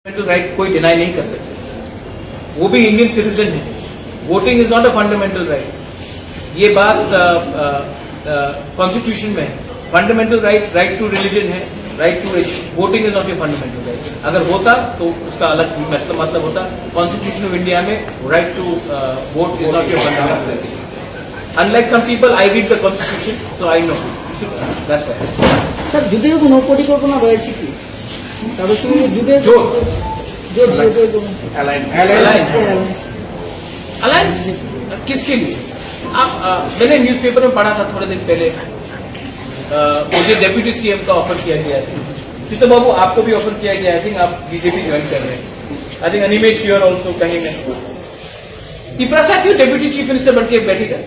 Fundamental right कोई deny नहीं कर सकते, वो भी इंडियन सिटीजन है। Voting is not a fundamental right. ये बात कॉन्स्टिट्यूशन में है। फंडामेंटल राइट टू रिलीजन है, right to voting is not a fundamental right. अगर होता तो उसका अलग मतलब होता। कॉन्स्टिट्यूशन ऑफ इंडिया में right to vote is not a fundamental right. Unlike some people, I read the constitution, so I know that's why. Sir যুদ্ধের কোনো পরিকল্পনা রয়েছে কি? তবে শুধু যুদ্ধের अलायंस किसके लिए? आप मैंने न्यूज़पेपर में पढ़ा था थोड़े दिन पहले, मुझे डेप्यूटी सीएम का ऑफर किया गया है। चित्तो बाबू, आपको भी ऑफर किया गया। आई थिंक आप बीजेपी ज्वाइन कर रहे हैं। I think Animesh you are also कहीं में। पिपरासा क्यों डेप्यूटी चीफ मिनिस्टर बन के बैठेगा?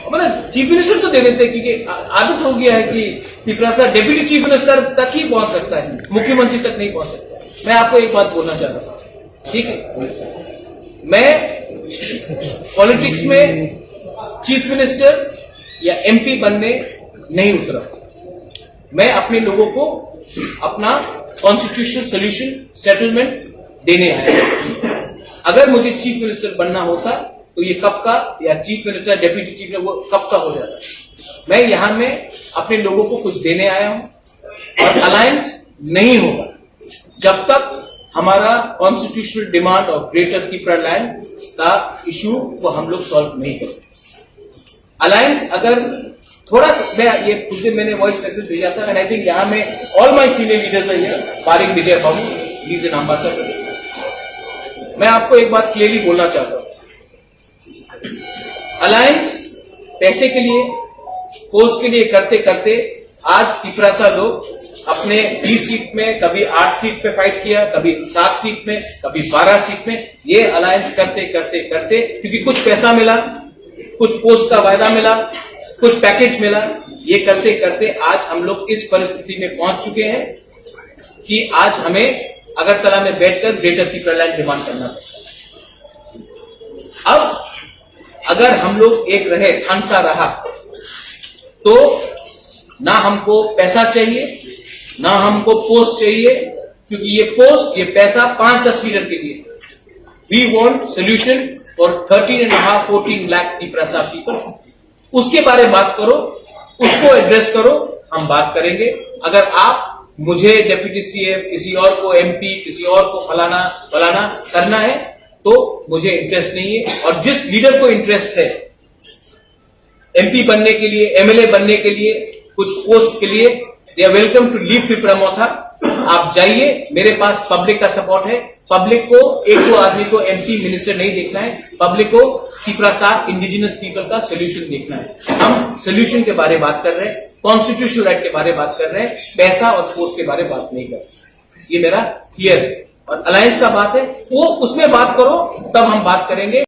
मतलब चीफ मिनिस्टर तो दे देते, क्योंकि आदत हो गया है कि पिपरासा डेप्यूटी चीफ मिनिस्टर तक ही पहुंच सकता है, मुख्यमंत्री तक नहीं पहुंच सकता। मैं आपको एक बात बोलना चाहता हूं, ठीक है? मैं पॉलिटिक्स में चीफ मिनिस्टर या एमपी बनने नहीं उतरा। मैं अपने लोगों को अपना कॉन्स्टिट्यूशनल सोल्यूशन सेटलमेंट देने आया। अगर मुझे चीफ मिनिस्टर बनना होता तो ये कब का, या chief minister deputy chief minister वो कब का हो जाता। मैं यहां में अपने लोगों को कुछ देने आया हूं, और अलायंस नहीं होगा जब तक हमारा कॉन्स्टिट्यूशनल डिमांड और ग्रेटर त्रिपुरा लैंड का इशू को हम लोग सॉल्व नहीं करेंगे। अलायंस अगर थोड़ा सा, मैं ये कुछ दिन मैंने वॉइस मैसेज भेजा था, एंड आई थिंक यहां में ऑल माई सीनियर लीडर्स है here, Barik Vijay Babu, he is an ambassador. मैं आपको एक बात क्लियरली बोलना चाहता हूं, अलायंस पैसे के लिए, पोस्ट के लिए करते करते आज पिपरासा लोग अपने 20 सीट में, कभी 8 सीट पे फाइट किया, कभी 7 सीट में, कभी 12 सीट में। ये अलायंस करते करते करते, क्योंकि कुछ पैसा मिला, कुछ पोस्ट का वायदा मिला, कुछ पैकेज मिला, ये करते करते आज हम लोग इस परिस्थिति में पहुंच चुके हैं कि आज हमें अगरतला में बैठकर ग्रेटर त्रिपुरा लैंड डिमांड करना पड़ता है। अब अगर हम लोग एक रहे, खानसा रहा, तो ना हमको पैसा चाहिए, ना हमको पोस्ट चाहिए, क्योंकि ये पोस्ट, ये पैसा 5-10 लीडर के लिए। We want solution for 13.5-14 lakh पिपरासा पीपल। उसके बारे में बात करो, उसको एड्रेस करो, हम बात करेंगे। अगर आप मुझे डेप्यूटी सीएम, किसी और को एमपी, किसी और को फलाना करना है, तो मुझे इंटरेस्ट नहीं है। और जिस लीडर को इंटरेस्ट है एमपी बनने के लिए, एमएलए बनने के लिए, कुछ पोस्ट के लिए, they are welcome to leave Tripura Motha. आप जाइए, मेरे पास पब्लिक का सपोर्ट है। पब्लिक को एक दो आदमी को एमपी मिनिस्टर नहीं देखना है, पब्लिक को त्रिपुरा इंडिजिनस पीपल का सोल्यूशन देखना है। हम सोल्यूशन के बारे में बात कर रहे हैं, कॉन्स्टिट्यूशनल राइट के बारे में बात कर रहे हैं, पैसा और पोस्ट के बारे में बात नहीं कर रहे। ये मेरा क्लियर है। और अलायंस का बात है, वो उसमें बात करो, तब हम बात करेंगे।